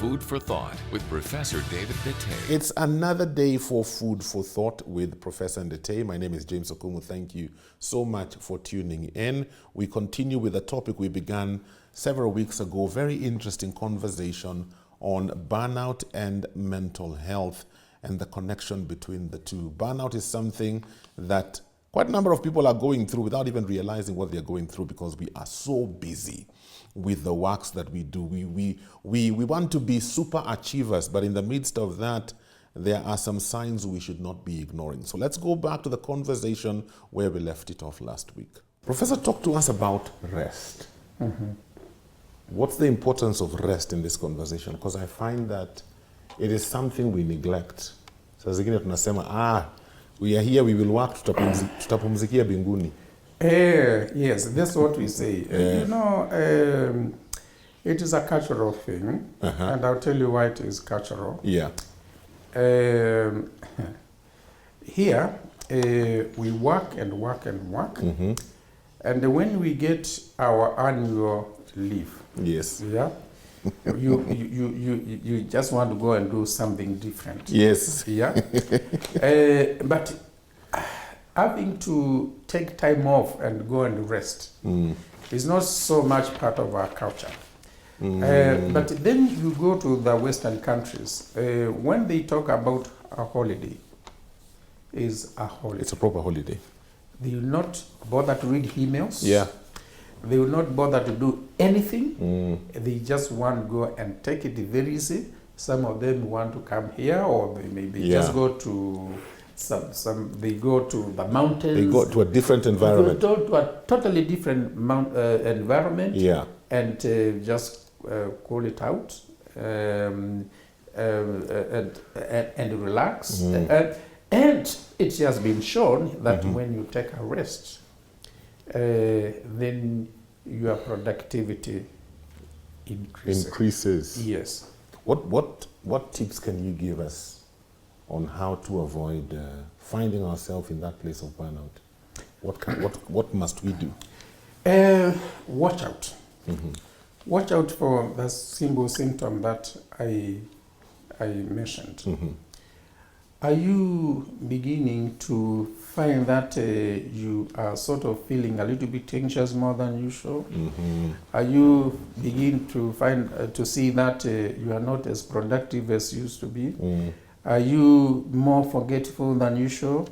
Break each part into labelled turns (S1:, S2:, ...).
S1: Food for Thought with Professor David Ndete.
S2: It's another day for Food for Thought with Professor Ndete. My name is James Okumu. Thank you so much for tuning in. We continue with a topic we began several weeks ago. Very interesting conversation on burnout and mental health and the connection between the two. Burnout is something that quite a number of people are going through without even realizing what they're going through because we are so busy with the works that we do. We want to be super achievers, but in the midst of that, there are some signs we should not be ignoring. So let's go back to the conversation where we left it off last week. Professor, talk to us about rest. Mm-hmm. What's the importance of rest in this conversation? Because I find that it is something we neglect. So zingine tunasema, we are here, we will work, tutapumzikia binguni.
S3: Yes, that's what we say. It is a cultural thing, and I'll tell you why it is cultural.
S2: Yeah.
S3: Here, we work and work and work, and when we get our annual leave,
S2: yes,
S3: yeah, you just want to go and do something different.
S2: Yes.
S3: Yeah. But having to take time off and go and rest is not so much part of our culture. But then you go to the Western countries, when they talk about a holiday, is a holiday.
S2: It's a proper holiday.
S3: They will not bother to read emails.
S2: Yeah.
S3: They will not bother to do anything. They just want to go and take it very easy. Some of them want to come here, or they maybe just go to they go to the mountains.
S2: They go to a different environment.
S3: They go to a totally different environment.
S2: Yeah.
S3: And just cool it out and relax. And it has been shown that when you take a rest, then your productivity increases. Yes.
S2: What tips can you give us on how to avoid finding ourselves in that place of burnout? What must we do?
S3: Watch out. Watch out for the simple symptom that I mentioned. Are you beginning to find that you are sort of feeling a little bit anxious more than usual? Are you beginning to find to see that you are not as productive as you used to be? Are you more forgetful than usual?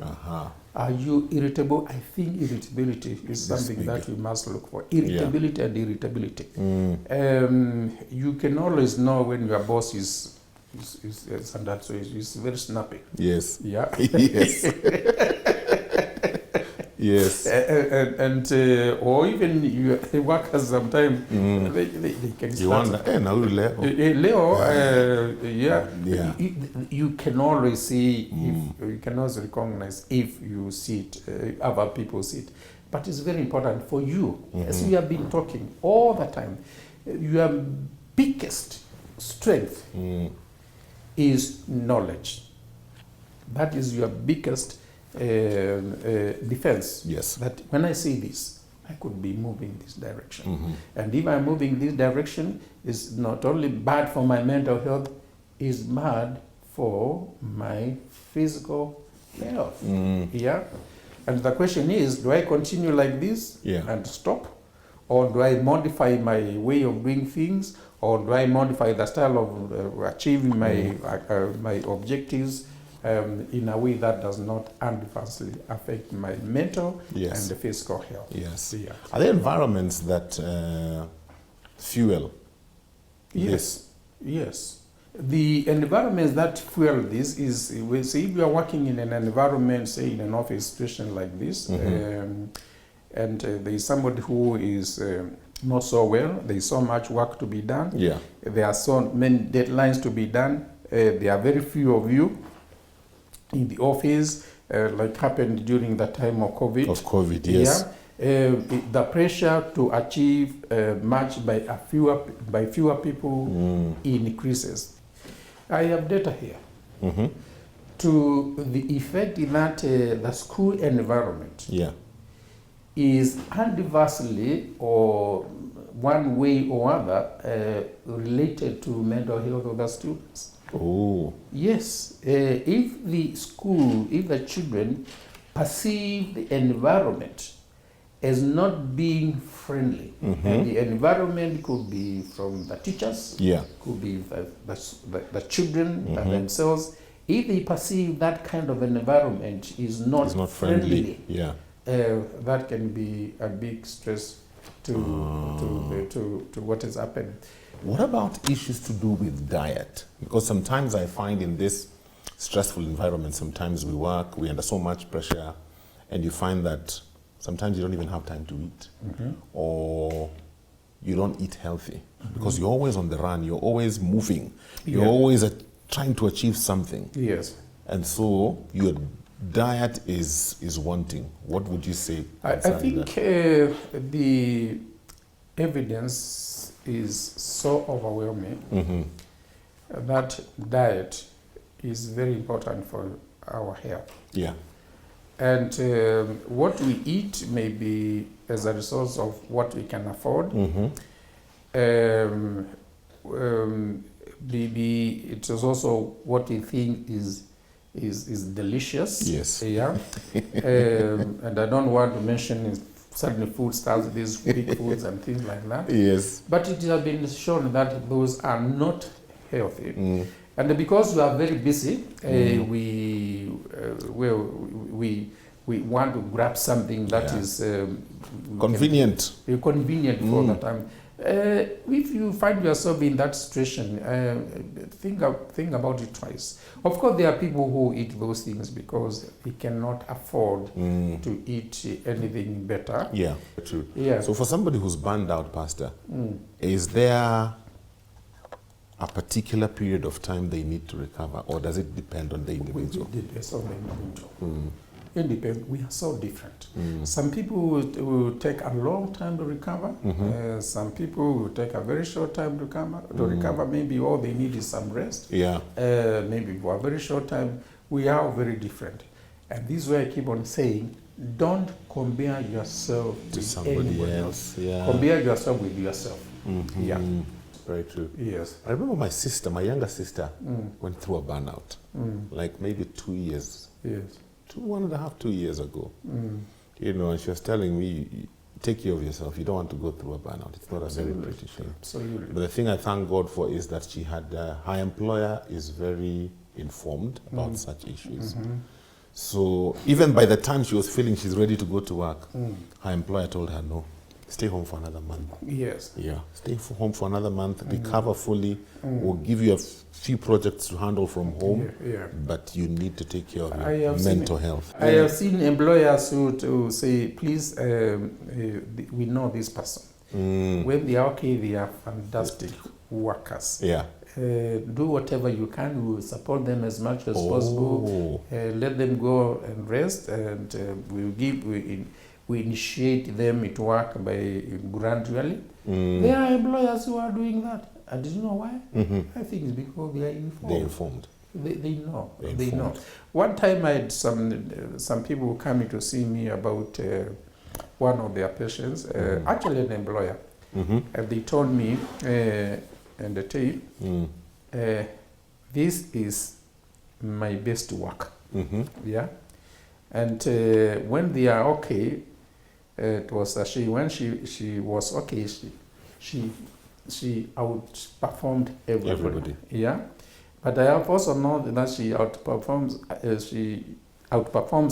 S3: Are you irritable? I think irritability is something that we must look for. Irritability and irritability. You can always know when your boss is and that, so it's very snappy.
S2: Yes.
S3: Yeah.
S2: Yes. Yes.
S3: And or even your workers sometimes they can start.
S2: You wonder, now Leo.
S3: Yeah. You can always see if you can also recognize if you see it, other people see it. But it's very important for you, as we have been talking all the time. Your biggest strength is knowledge. That is your biggest defense.
S2: Yes.
S3: That when I see this, I could be moving this direction. And if I'm moving this direction, it's not only bad for my mental health, it's bad for my physical health. Yeah. And the question is, do I continue like this and stop? Or do I modify my way of doing things? Or do I modify the style of achieving my objectives in a way that does not adversely affect my mental and the physical health?
S2: Yes.
S3: Yeah.
S2: Are there environments that fuel this?
S3: Yes. The environments that fuel this is, say if you are working in an environment, say in an office situation like this, and there is somebody who is not so well, there is so much work to be done, there are so many deadlines to be done, there are very few of you in the office, like happened during the time of COVID.
S2: Of COVID, yes.
S3: The pressure to achieve much by fewer people increases. I have data here to the effect that the school environment is adversely or one way or other related to mental health of the students.
S2: Oh.
S3: Yes, if the school, if the children perceive the environment as not being friendly, and the environment could be from the teachers,
S2: Yeah.
S3: could be the children themselves. If they perceive that kind of an environment is not,
S2: It's not
S3: friendly,
S2: friendly. Yeah.
S3: that can be a big stress to what is happening.
S2: What about issues to do with diet? Because sometimes I find in this stressful environment, sometimes we work, we're under so much pressure, and you find that sometimes you don't even have time to eat, or you don't eat healthy because you're always on the run, you're always moving, you're always trying to achieve something.
S3: Yes.
S2: And so your diet is wanting. What would you say?
S3: I
S2: concerning
S3: think
S2: that?
S3: the evidence is so overwhelming that diet is very important for our health.
S2: Yeah.
S3: And what we eat may be as a result of what we can afford. Maybe it is also what we think is delicious.
S2: Yes.
S3: Yeah. And I don't want to mention certain food styles, these quick foods and things like that.
S2: Yes.
S3: But it has been shown that those are not healthy. And because we are very busy, we want to grab something that is
S2: Convenient.
S3: convenient for the time. If you find yourself in that situation, think about it twice. Of course, there are people who eat those things because they cannot afford to eat anything better.
S2: Yeah, true.
S3: Yeah.
S2: So for somebody who's burned out, Pastor, is there a particular period of time they need to recover, or does it depend on the individual?
S3: It depends on the individual. It depends. We are so different. Some people will take a long time to recover. Some people will take a very short time to recover. Maybe all they need is some rest.
S2: Yeah.
S3: Maybe for a very short time. We are very different. And this is why I keep on saying, don't compare yourself
S2: To
S3: with
S2: somebody
S3: anyone
S2: else. Yeah.
S3: Compare yourself with yourself. Yeah.
S2: Very true.
S3: Yes.
S2: I remember my sister, my younger sister, went through a burnout, like maybe 2 years.
S3: Yes.
S2: 2 years ago. You know, and she was telling me, take care of yourself. You don't want to go through a burnout. It's not a very pretty thing.
S3: Absolutely.
S2: But the thing I thank God for is that she had, her employer is very informed about such issues. So even by the time she was feeling she's ready to go to work, her employer told her, no, stay home for another month.
S3: Yes.
S2: Yeah, stay home for another month, recover fully. We'll give you a few projects to handle from home, but you need to take care of your mental health.
S3: I have seen employers who say, please, we know this person. When they are okay, they are fantastic workers.
S2: Yeah.
S3: Do whatever you can. We will support them as much as possible. Let them go and rest, and we initiate them into work by gradually. There are employers who are doing that. And do you know why? I think it's because they are informed.
S2: They're informed.
S3: They know.
S2: They're
S3: They know.
S2: informed.
S3: One time I had some people coming to see me about one of their patients, actually an employer. And they told me, and they tape, this is my best work. Yeah. And when they are okay, it was when she was okay, she outperformed everybody. Yeah. But I have also known that she outperforms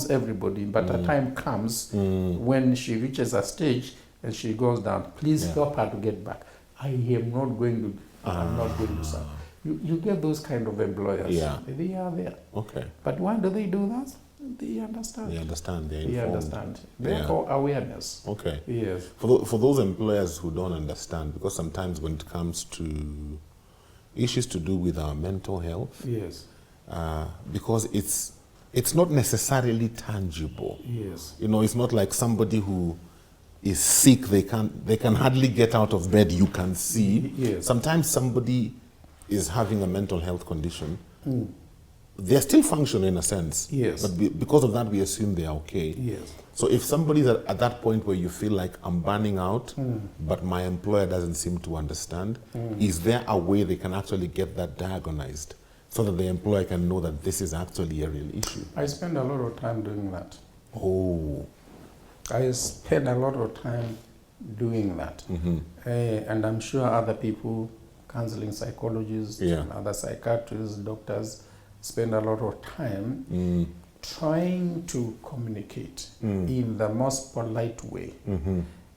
S3: everybody, but the time comes when she reaches a stage and she goes down. Please help her to get back. I'm not going to serve. You get those kind of employers.
S2: Yeah.
S3: They are there.
S2: Okay.
S3: But why do they do that? They understand.
S2: They understand. They're
S3: They
S2: informed.
S3: understand. Therefore, awareness.
S2: Okay.
S3: Yes.
S2: For those employers who don't understand, because sometimes when it comes to issues to do with our mental health,
S3: Yes.
S2: because it's not necessarily tangible.
S3: Yes.
S2: You know, it's not like somebody who is sick, they can hardly get out of bed, you can see.
S3: Yes.
S2: Sometimes somebody is having a mental health condition. they're still functioning in a sense.
S3: Yes.
S2: But because of that, we assume they are okay.
S3: Yes.
S2: So if somebody's at that point where you feel like I'm burning out, but my employer doesn't seem to understand, is there a way they can actually get that diagnosed so that the employer can know that this is actually a real issue?
S3: I spend a lot of time doing that.
S2: Oh.
S3: I spend a lot of time doing that. And I'm sure other people, counseling psychologists, and other psychiatrists, doctors, spend a lot of time trying to communicate in the most polite way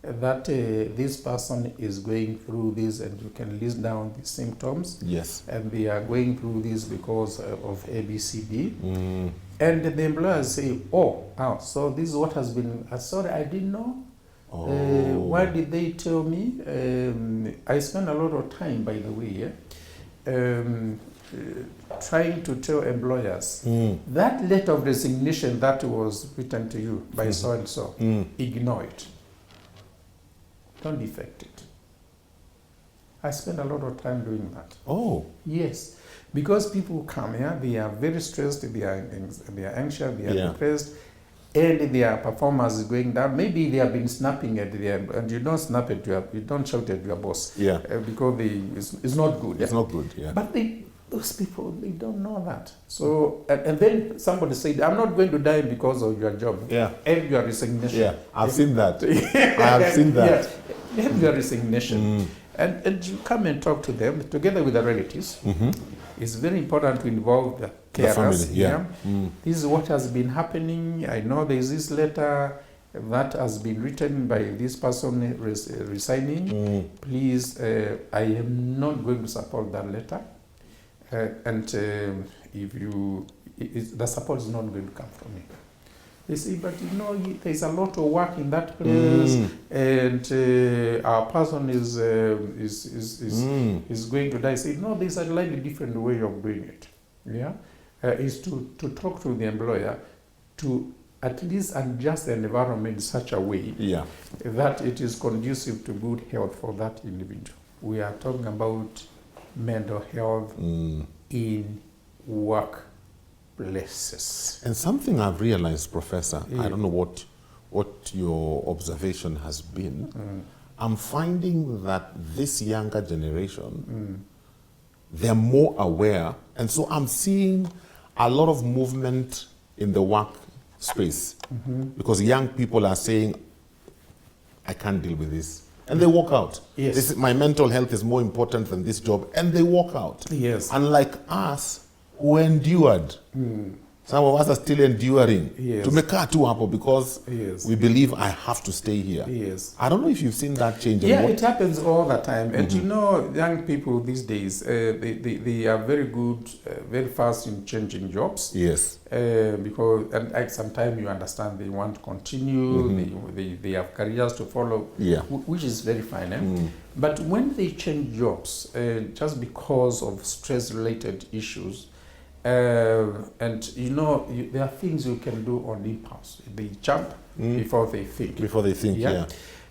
S3: that this person is going through this, and you can list down the symptoms.
S2: Yes.
S3: And they are going through this because of ABCD. And the employers say, oh, so this is what has been, sorry, I didn't know. Why did they tell me? I spend a lot of time, by the way, trying to tell employers that letter of resignation that was written to you by so and so, ignore it. Don't defect it. I spend a lot of time doing that.
S2: Oh.
S3: Yes, because people come here, they are very stressed, they are anxious, they are depressed, and their performance is going down. Maybe they have been snapping at and you don't snap at you don't shout at your boss. Because it's not good.
S2: It's not good.
S3: But those people, they don't know that. So, and then somebody said, I'm not going to die because of your job. End your resignation.
S2: I've seen that. I have seen that.
S3: End your resignation. And you come and talk to them together with the relatives. It's very important to involve the carers.
S2: The family,
S3: This is what has been happening. I know there is this letter that has been written by this person resigning. Please, I am not going to support that letter. If you, the support is not going to come from me. They say, but there's a lot of work in that place, and our person is going to die. I say, no, there's a slightly different way of doing it. Is to talk to the employer to at least adjust the environment in such a way that it is conducive to good health for that individual. We are talking about mental health in workplaces.
S2: And something I've realized, Professor, I don't know what your observation has been. I'm finding that this younger generation, they're more aware, and so I'm seeing a lot of movement in the workspace because young people are saying, I can't deal with this. And they walk out.
S3: Yes.
S2: My mental health is more important than this job. And they walk out.
S3: Yes.
S2: Unlike us, who endured. Some of us are still enduring. Tumekaa tu hapo because we believe I have to stay here. I don't know if you've seen that change.
S3: It happens all the time. And young people these days, they are very good, very fast in changing jobs. Because sometimes you understand they want to continue, they have careers to follow, which is very fine. But when they change jobs, just because of stress-related issues, and there are things you can do on impulse. They jump before they think.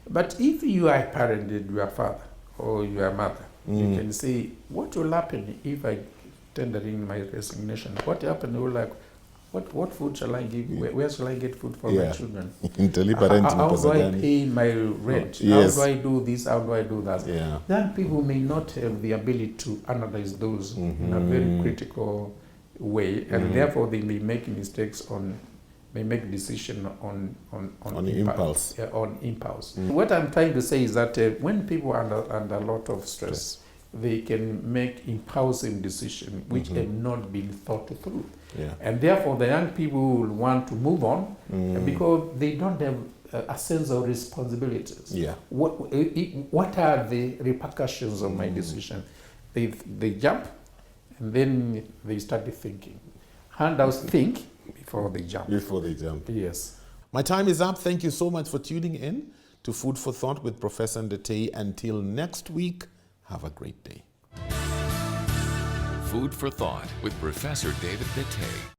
S3: But if you are a parent and you are a father or you are a mother, you can say, what will happen if I tender in my resignation? What happened? What food shall I give? Where shall I get food for my children? How do I pay my rent? How do I do this? How do I do that? Then people may not have the ability to analyze those in a very critical way, and therefore they may make mistakes may make decision on impulse. What I'm trying to say is that when people are under a lot of stress, they can make impulsive decisions which have not been thought through. And therefore the young people will want to move on because they don't have a sense of responsibilities. What are the repercussions of my decision? They jump and then they start thinking. Handouts think before they jump. Yes.
S2: My time is up. Thank you so much for tuning in to Food for Thought with Professor Ndetei. Until next week, have a great day.
S1: Food for Thought with Professor David Ndetei.